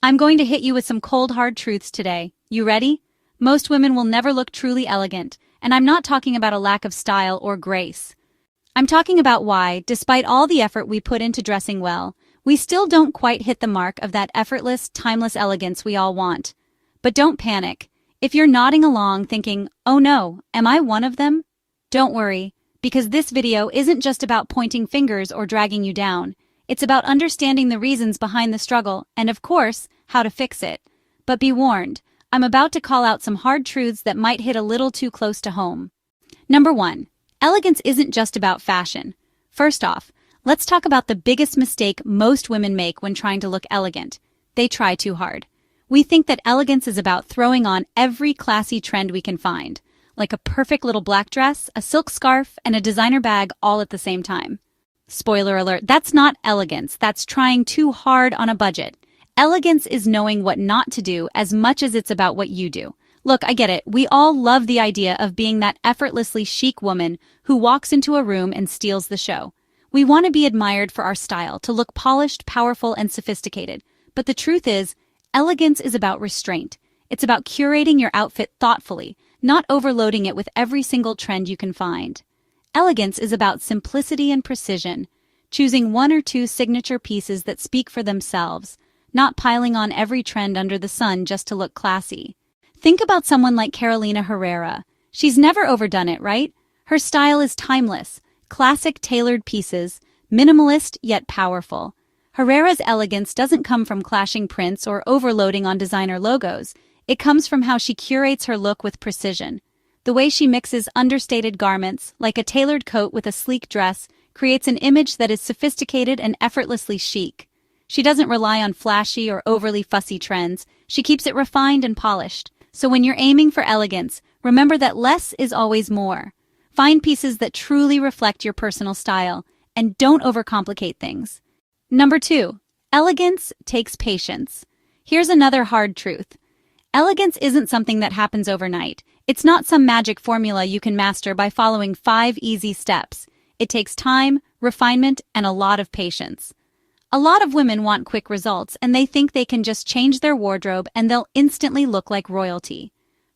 I'm going to hit you with some cold hard truths today. You ready? Most women will never look truly elegant, and I'm not talking about a lack of style or grace. I'm talking about why, despite all the effort we put into dressing well, we still don't quite hit the mark of that effortless, timeless elegance we all want. But don't panic. If you're nodding along thinking, oh no, am I one of them? Don't worry, because this video isn't just about pointing fingers or dragging you down. It's about understanding the reasons behind the struggle and, of course, how to fix it. But be warned, I'm about to call out some hard truths that might hit a little too close to home. Number 1. Elegance isn't just about fashion. First off, let's talk about the biggest mistake most women make when trying to look elegant. They try too hard. We think that elegance is about throwing on every classy trend we can find, like a perfect little black dress, a silk scarf, and a designer bag all at the same time. Spoiler alert, that's not elegance, that's trying too hard on a budget. Elegance is knowing what not to do as much as it's about what you do. Look, I get it, we all love the idea of being that effortlessly chic woman who walks into a room and steals the show. We want to be admired for our style, to look polished, powerful, and sophisticated. But the truth is, elegance is about restraint. It's about curating your outfit thoughtfully, not overloading it with every single trend you can find. Elegance is about simplicity and precision, choosing one or two signature pieces that speak for themselves, not piling on every trend under the sun just to look classy. Think about someone like Carolina Herrera. She's never overdone it, right? Her style is timeless, classic tailored pieces, minimalist yet powerful. Herrera's elegance doesn't come from clashing prints or overloading on designer logos. It comes from how she curates her look with precision. The way she mixes understated garments, like a tailored coat with a sleek dress, creates an image that is sophisticated and effortlessly chic. She doesn't rely on flashy or overly fussy trends. She keeps it refined and polished. So when you're aiming for elegance, remember that less is always more. Find pieces that truly reflect your personal style, and don't overcomplicate things. Number 2. Elegance takes patience. Here's another hard truth. Elegance isn't something that happens overnight. It's not some magic formula you can master by following 5 easy steps. It takes time, refinement, and a lot of patience. A lot of women want quick results, and they think they can just change their wardrobe and they'll instantly look like royalty.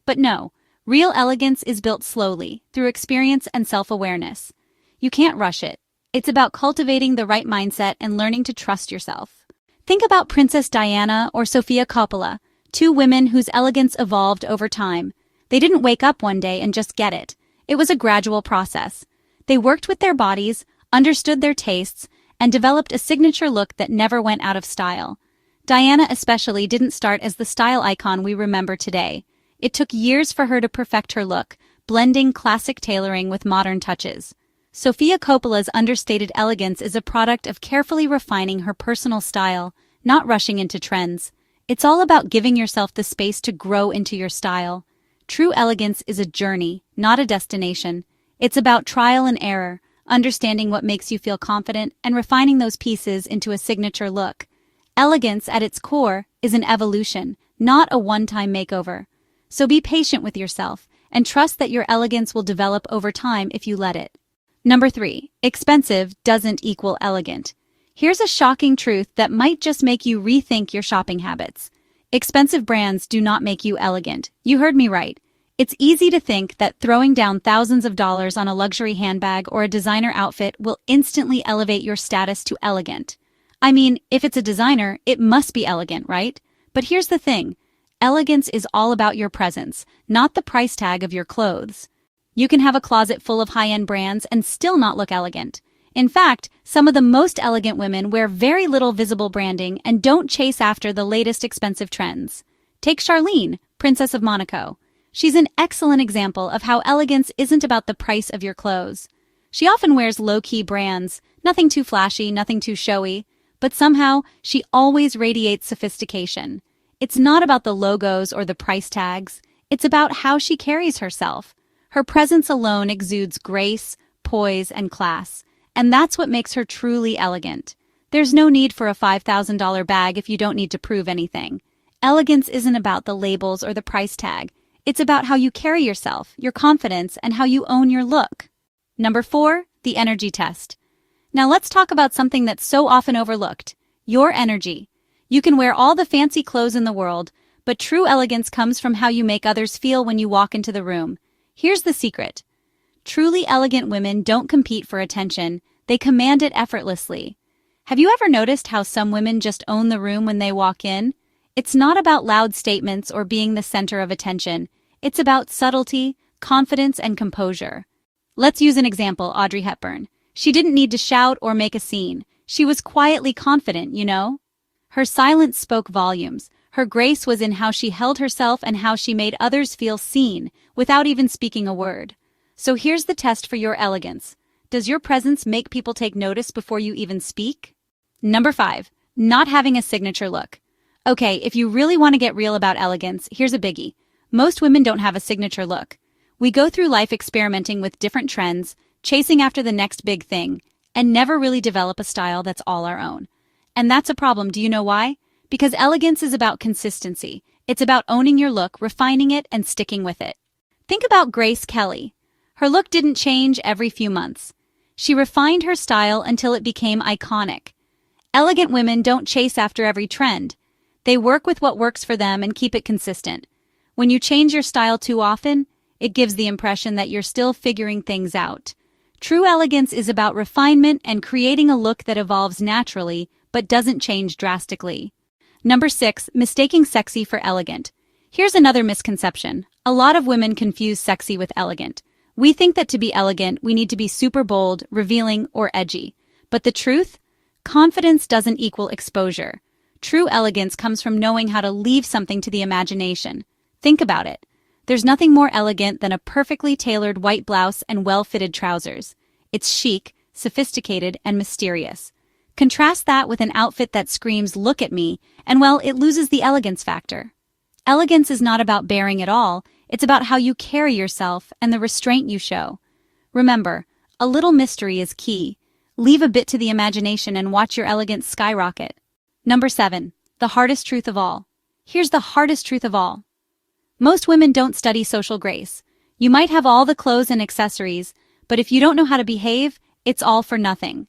But no, real elegance is built slowly, through experience and self-awareness. You can't rush it. It's about cultivating the right mindset and learning to trust yourself. Think about Princess Diana or Sofia Coppola, 2 women whose elegance evolved over time. They didn't wake up one day and just get it. It was a gradual process. They worked with their bodies, understood their tastes, and developed a signature look that never went out of style. Diana especially didn't start as the style icon we remember today. It took years for her to perfect her look, blending classic tailoring with modern touches. Sofia Coppola's understated elegance is a product of carefully refining her personal style, not rushing into trends. It's all about giving yourself the space to grow into your style. True elegance is a journey, not a destination. It's about trial and error, understanding what makes you feel confident and refining those pieces into a signature look. Elegance, at its core, is an evolution, not a one-time makeover. So be patient with yourself and trust that your elegance will develop over time if you let it. Number 3. Expensive doesn't equal elegant. Here's a shocking truth that might just make you rethink your shopping habits. Expensive brands do not make you elegant. You heard me right. It's easy to think that throwing down thousands of dollars on a luxury handbag or a designer outfit will instantly elevate your status to elegant. I mean, if it's a designer, it must be elegant, right? But here's the thing. Elegance is all about your presence, not the price tag of your clothes. You can have a closet full of high-end brands and still not look elegant. In fact, some of the most elegant women wear very little visible branding and don't chase after the latest expensive trends. Take Charlene, Princess of Monaco. She's an excellent example of how elegance isn't about the price of your clothes. She often wears low-key brands, nothing too flashy, nothing too showy, but somehow she always radiates sophistication. It's not about the logos or the price tags. It's about how she carries herself. Her presence alone exudes grace, poise, and class. And that's what makes her truly elegant. There's no need for a $5,000 bag if you don't need to prove anything. Elegance isn't about the labels or the price tag. It's about how you carry yourself, your confidence, and how you own your look. Number 4, the energy test. Now let's talk about something that's so often overlooked, your energy. You can wear all the fancy clothes in the world, but true elegance comes from how you make others feel when you walk into the room. Here's the secret. Truly elegant women don't compete for attention, they command it effortlessly. Have you ever noticed how some women just own the room when they walk in? It's not about loud statements or being the center of attention. It's about subtlety, confidence, and composure. Let's use an example, Audrey Hepburn. She didn't need to shout or make a scene. She was quietly confident, you know? Her silence spoke volumes. Her grace was in how she held herself and how she made others feel seen, without even speaking a word. So here's the test for your elegance. Does your presence make people take notice before you even speak? Number 5. Not having a signature look. Okay, if you really want to get real about elegance, here's a biggie. Most women don't have a signature look. We go through life experimenting with different trends, chasing after the next big thing, and never really develop a style that's all our own. And that's a problem, do you know why? Because elegance is about consistency. It's about owning your look, refining it, and sticking with it. Think about Grace Kelly. Her look didn't change every few months. She refined her style until it became iconic. Elegant women don't chase after every trend. They work with what works for them and keep it consistent. When you change your style too often, it gives the impression that you're still figuring things out. True elegance is about refinement and creating a look that evolves naturally but doesn't change drastically. Number 6, mistaking sexy for elegant. Here's another misconception. A lot of women confuse sexy with elegant. We think that to be elegant, we need to be super bold, revealing, or edgy. But the truth? Confidence doesn't equal exposure. True elegance comes from knowing how to leave something to the imagination. Think about it. There's nothing more elegant than a perfectly tailored white blouse and well-fitted trousers. It's chic, sophisticated, and mysterious. Contrast that with an outfit that screams, "Look at me," and well, it loses the elegance factor. Elegance is not about bearing at all, it's about how you carry yourself and the restraint you show. Remember, a little mystery is key. Leave a bit to the imagination and watch your elegance skyrocket. Number 7, the hardest truth of all. Here's the hardest truth of all. Most women don't study social grace. You might have all the clothes and accessories, but if you don't know how to behave, it's all for nothing.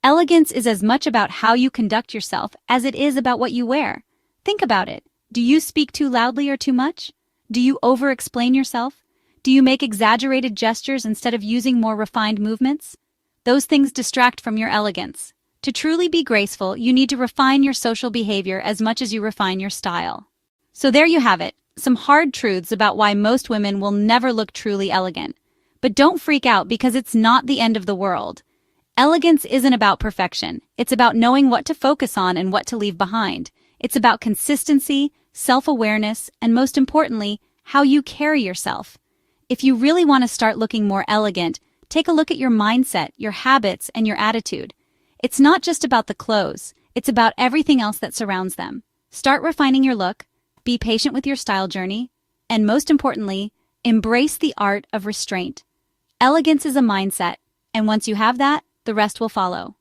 Elegance is as much about how you conduct yourself as it is about what you wear. Think about it. Do you speak too loudly or too much? Do you over-explain yourself? Do you make exaggerated gestures instead of using more refined movements? Those things distract from your elegance. To truly be graceful, you need to refine your social behavior as much as you refine your style. So there you have it, some hard truths about why most women will never look truly elegant. But don't freak out because it's not the end of the world. Elegance isn't about perfection. It's about knowing what to focus on and what to leave behind. It's about consistency, self-awareness, and most importantly, how you carry yourself. If you really want to start looking more elegant, take a look at your mindset, your habits, and your attitude. It's not just about the clothes, it's about everything else that surrounds them. Start refining your look, be patient with your style journey, and most importantly, embrace the art of restraint. Elegance is a mindset, and once you have that, the rest will follow.